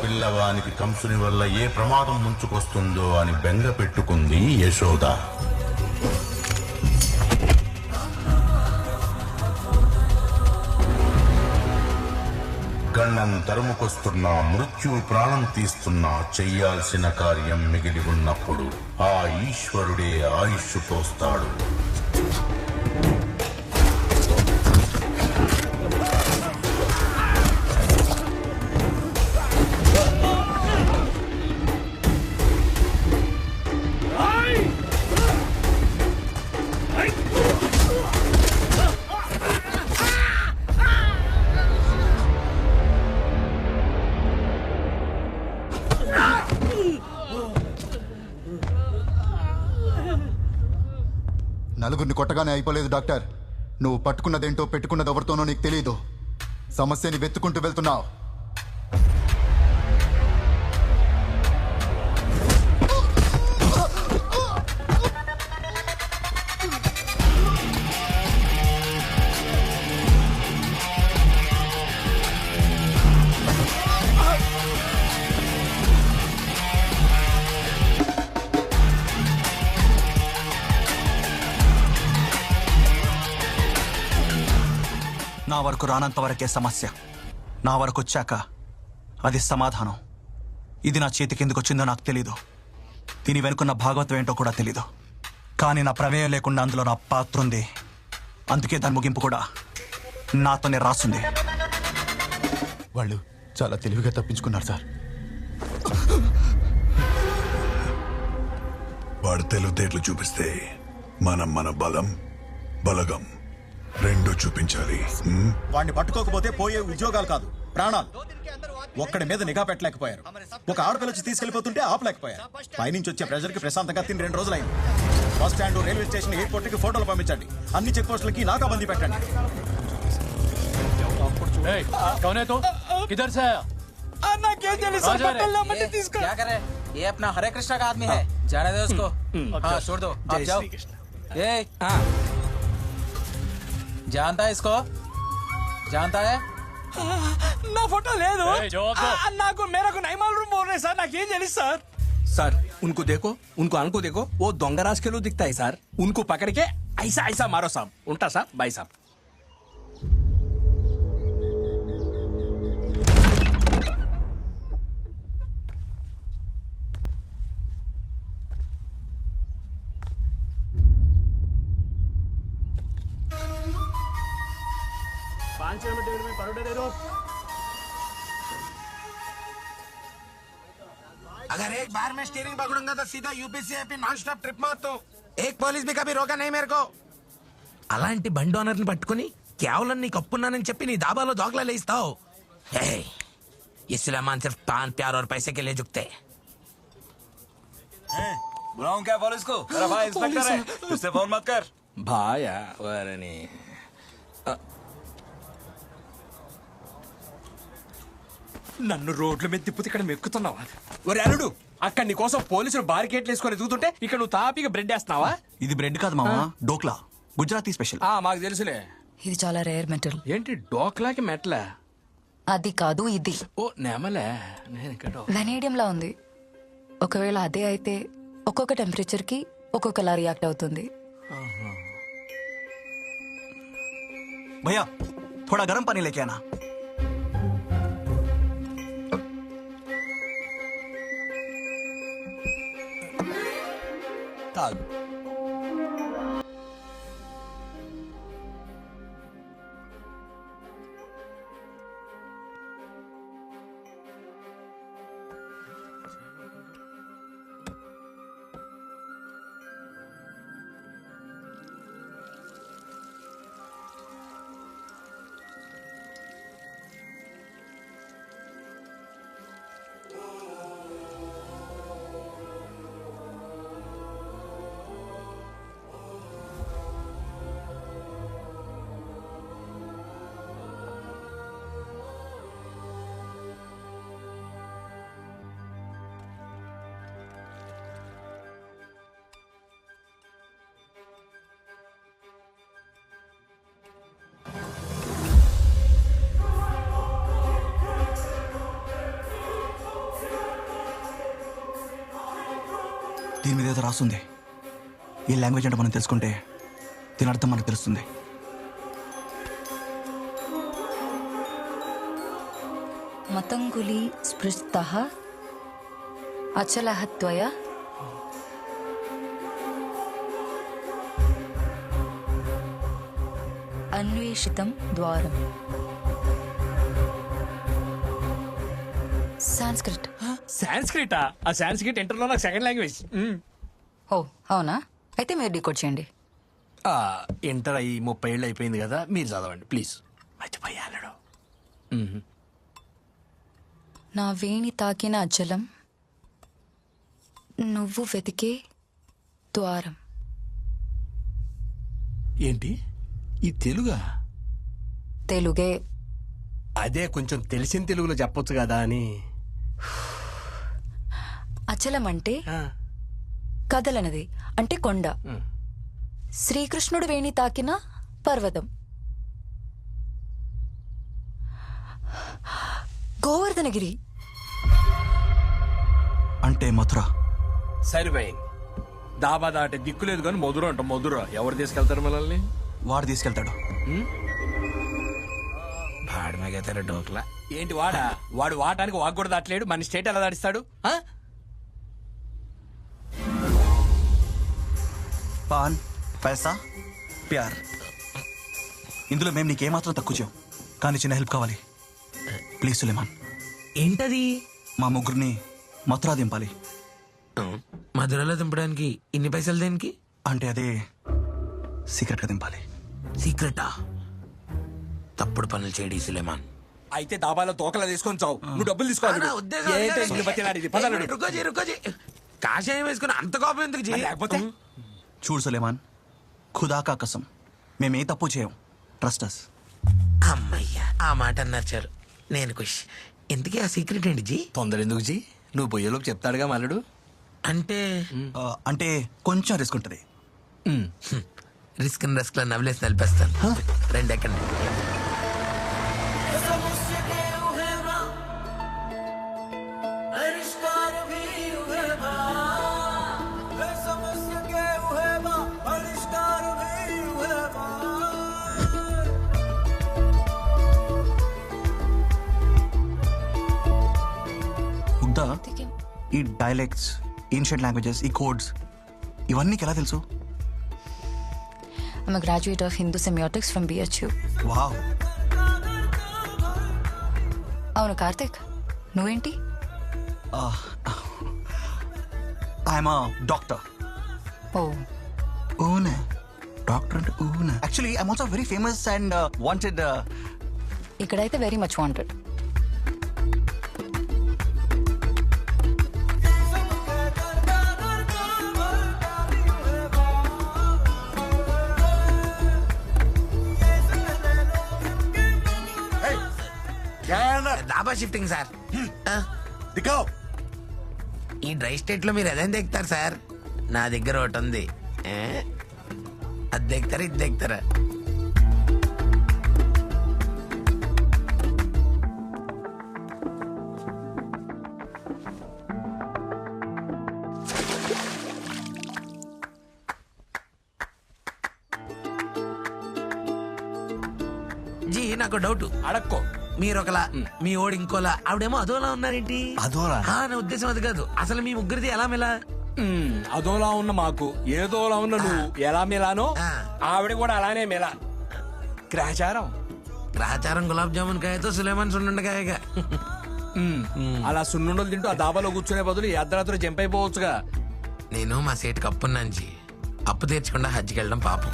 పిల్లవానికి కంసుని వల్ల ఏ ప్రమాదం ముంచుకొస్తుందో అని బెంగ పెట్టుకుంది యశోద. గణం తరుముకొస్తున్నా, మృత్యు ప్రాణం తీస్తున్నా చెయ్యాల్సిన కార్యం మిగిలి ఉన్నప్పుడు ఆ ఈశ్వరుడే ఆయుష్ పోస్తాడు. నలుగురిని కొట్టగానే అయిపోలేదు డాక్టర్. నువ్వు పట్టుకున్నదేంటో పెట్టుకున్నది ఎవరితోనో నీకు తెలియదు. సమస్యని వెతుకుంటూ వెళ్తున్నావు. నా వరకు రానంత వరకే సమస్య, నా వరకు వచ్చాక అది సమాధానం. ఇది నా చేతికి ఎందుకు వచ్చిందో నాకు తెలీదు. దీని వెనుకున్న భాగవతం ఏంటో కూడా తెలీదు. కానీ నా ప్రమేయం లేకుండా అందులో నా పాత్ర ఉంది. అందుకే దాని ముగింపు కూడా నాతోనే రాసుంది. వాళ్ళు చాలా తెలివిగా తప్పించుకున్నారు సార్. వాడు తెలివితేటలు చూపిస్తే మనం మన బలం బలగం రెండు చూపించాలి. వాడిని పట్టుకోకపోతే పోయే ఉద్యోగాలు కాదు, ప్రాణాలు. ఒక్కడి మీద నిఘా పెట్టలేకపోయారు. ఒక ఆడపిల్ల వచ్చి తీసుకెళ్లిపోతుంటే ఆపలేకపోయారు. పైనుంచి వచ్చే ప్రెజర్ కి ప్రశాంతంగా తిని 2 రోజులైంది. Bus stand, railway station, airport కి ఫోటోలు పంపించండి. అన్ని చెక్ పోస్టులకి నాకాబందీ పెట్టండి. क्या करे? ये अपना हरे कृष्णा का आदमी है, जाने दो उसको. हाँ छोड़ दो, आप जाओ. ये जानता है इसको? जानता है? ना फोटो ले दो. ना को मेरा को नहीं मालूम बोल रहे सर. ना क्या जली सर. सर उनको देखो, उनको आंख को देखो, वो दोंगराज के लोग दिखता है सर. उनको पकड़ के ऐसा ऐसा मारो साहब. उल्टा साहब, भाई साहब. अगर एक बार मैं स्टीयरिंग पकड़ूंगा तो सीधा UPC AP non stop trip मारता हूँ. एक पुलिस भी कभी रोका नहीं मेरे को. అలాంటి బండి ఓనర్ని పట్టుకుని కేవలం నీకు అప్పున్నానని చెప్పి నీ దాబాలో దోగలా లేస్తావు. इस्लामान सिर्फ पान प्यार और पैसे के लिए झुकते. बुलाऊं क्या पुलिस को? मेरा भाई इंस्पेक्टर है, उससे फोन मत कर. भाया वरनी నన్ను రోడ్ల మీద తిప్పుతే ఇక్కడ మెక్కుతున్నావా? ఒరే అల్లుడు, అక్కడ నీ కోసం పోలీసులు బారికేట్లు వేసుకొని ఎదుగుతుంటే ఇక్కడ నువ్వు తాపిగా బ్రెడ్ వేస్తున్నావా? ఇది బ్రెడ్ కాదు మామ, డోక్లా, గుజరాతీ స్పెషల్. మాకు తెలుసులే. ఇది చాలా రేర్ మెటల్. ఏంటి డోక్లాకి మెట్ల? అది కాదు, ఇది. ఓ నెమలే. వెనేడియం లా ఉంది. ఒకవేళ అదే అయితే ఒక్కొక్క టెంపరేచర్ కి ఒక్కొక్కలా రియాక్ట్ అవుతుంది. భయ్యా థోడా గరం పానీ లేకే ఆనా. తాగు. దీని మీద ఏదో రాస్తుంది. ఈ లాంగ్వేజ్ అంటే మనం తెలుసుకుంటే దీని అర్థం మనకు తెలుస్తుంది. మతంగులి స్పృష్టః అచలః త్వయా అన్వేషితం ద్వారం. సాంస్క్రిట్. సాంస్క్రిటా? ఆ సాంస్క్రిట్ ఇంటర్లో నాకు సెకండ్ లాంగ్వేజ్. ఓ అవునా? అయితే మీరు డీకోడ్ చేయండి. ఇంటర్ అయ్యి 30 ఏళ్ళు అయిపోయింది కదా, మీరు చదవండి ప్లీజ్. మర్చిపోయాడు. నా వేణి తాకిన అచలం నువ్వు వెతికే ద్వారం. ఏంటి ఈ తెలుగా? తెలుగే. అదే కొంచెం తెలిసిన తెలుగులో చెప్పొచ్చు కదా అని. అచలం అంటే కదలనది, అంటే కొండ. శ్రీకృష్ణుడు వేణి తాకిన పర్వతం. గోవర్ధనగిరి అంటే మథుర. సరిపోయింది. దాబా దాటే దిక్కు లేదు కానీ మధుర అంట. మధుర ఎవరు తీసుకెళ్తారు మనల్ని? వాడు తీసుకెళ్తాడు. భాడమగేతారు డోక్లా. ఏంటి వాడా? వాడు వాటానికి వాకు కూడా దాటలేడు, మన స్టేట్ ఎలా దాటిస్తాడు? పాన్ పైసా ప్యార్, ఇందులో మేము నీకేమాత్రం తక్కువ చేయం. కానీ చిన్న హెల్ప్ కావాలి ప్లీజ్ సులేమాన్. ఏంటది? మా ముగ్గురిని మథురా దింపాలి. మధురలో దింపడానికి ఇన్ని పైసలు దేనికి? అంటే అదే సీక్రెట్గా దింపాలి. సీక్రెటా? తప్పుడు పనులు చేయడి సులేమాన్. అయితే దాబాలో తోకలా తీసుకొని చావు, నువ్వు డబ్బులు తీసుకోవాలి. కాషాయం వేసుకుని అంత కోపం ఎందుకు? లేకపోతే చూడు సులేమాన్, ఖుదా కసం మేమే తప్పు చేయం. Trust us. అమ్మయ్యా, ఆ మాట అన్నారు చాలు. నేను ఖుష్. ఎందుకే ఆ సీక్రెట్ ఏంటి జీ? తొందర ఎందుకు జీ? నువ్వు పోయేలోపు చెప్తాడుగా మల్లుడు. అంటే కొంచెం రిస్క్ ఉంటుంది. రిస్క్ లో నవ్లేసి నలిపేస్తాను. రెండు ఎక్కండి. ఈ డైలెక్ట్స్, ఏన్షియంట్ లాంగ్వేజెస్, ఈ కోడ్స్ ఇవన్నీ ఎలా తెలుసు? I'm a graduate of Hindu Semiotics from BHU. Wow. అవును కార్తిక్, నువ్వేంటి? I'm a doctor. ఓ ఓనే డాక్టర్ అంటే ఓనే. Actually I'm also very famous and wanted. ఇక్కడైతే very much wanted. Dhaba shifting sir. ఈ డ్రై స్టేట్ లో మీరు అదేం దిగుతారు సార్? నా దగ్గర ఒకటి ఉంది. అది దిగుతారా, ఇది దిగుతారా? జీ నాకు డౌట్. అడక్కో. మీరు ఒకలా, మీ ఓడి ఇంకోలా, ఆవిడేమో అదోలా ఉన్నారేంటి? అదోలా? నా ఉద్దేశం అది కాదు. అసలు మీ ముగ్గురిది ఎలా మెలా? అదోలా ఉన్న మాకు, ఏదోలా ఉన్న నువ్వు ఎలా మెలానో ఆవిడ కూడా అలానే మెలా. గ్రహచారం. గ్రహచారం గులాబ్ జామున్ కాయతో సులేమాన్ సున్నుండకాయగా. అలా సున్నుండలు తింటూ ఆ దాబాలో కూర్చునే బదులు ఈ అర్ధరాత్రి జంప్ అయిపోవచ్చుగా. నేను మా సేటుకి అప్పున్నాను జీ. అప్పు తీర్చకుండా హజ్కి వెళ్ళడం పాపం.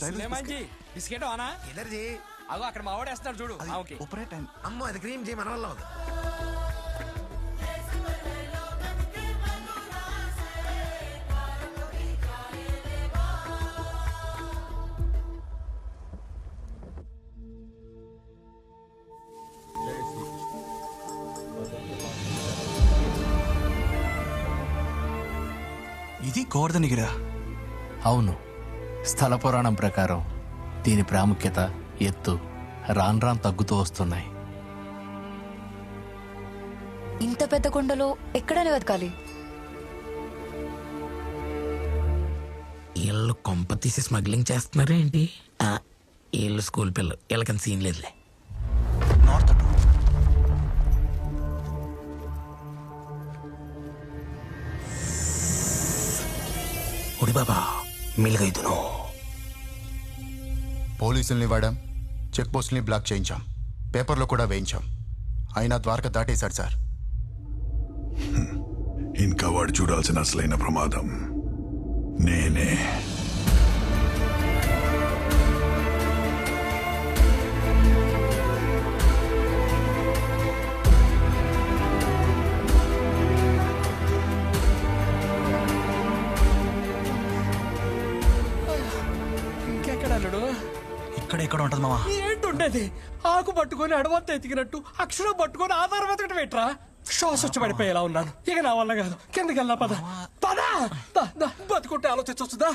సులేమాన్ జీ బిస్కెట్ ఆనా? ఇద్దరు జీ. అగో అక్కడ మా వాడేస్తున్నాడు చూడు. ఓకే. అమ్మో అది క్రీమ్ జీ, మన వల్ల అవుతుంది. గోవర్ధనగిరా? అవును, స్థల పురాణం ప్రకారం దీని ప్రాముఖ్యత, ఎత్తు రాన్ రాన్ తగ్గుతూ వస్తున్నాయి. ఇంత పెద్ద కొండలో ఎక్కడని వెతకాలి? వీళ్ళు కొంప తీసి స్మగ్లింగ్ చేస్తున్నారా ఏంటి? వీళ్ళు స్కూల్ పిల్లలు, వీళ్ళకని సీన్ లేదులే. నార్త్ అటు. ఒడి బాబా మిల్గైదును. పోలీసుల్ని వాడాం, చెక్ పోస్టుల్ని బ్లాక్ చేయించాం, పేపర్లో కూడా వేయించాం. అయినా ద్వారక దాటేశాడు సార్. ఇంకా వాడు చూడాల్సిన అసలైన ప్రమాదం నేనే. ఇంకెక్కడ అల్లుడు? ఇక్కడ ఉంటది మావా. ఏంటుండేది? ఆకు పట్టుకొని అడవంతా ఎతికినట్టు అక్షరం పట్టుకొని ఆధారం వెతకడం ఏంట్రా? శ్వాస వచ్చి పడిపోయేలా ఉన్నాను. ఇక నా వల్ల కాదు. కిందకి వెళ్ళా, పద పద. బతుకుంటే ఆలోచించొచ్చుదా?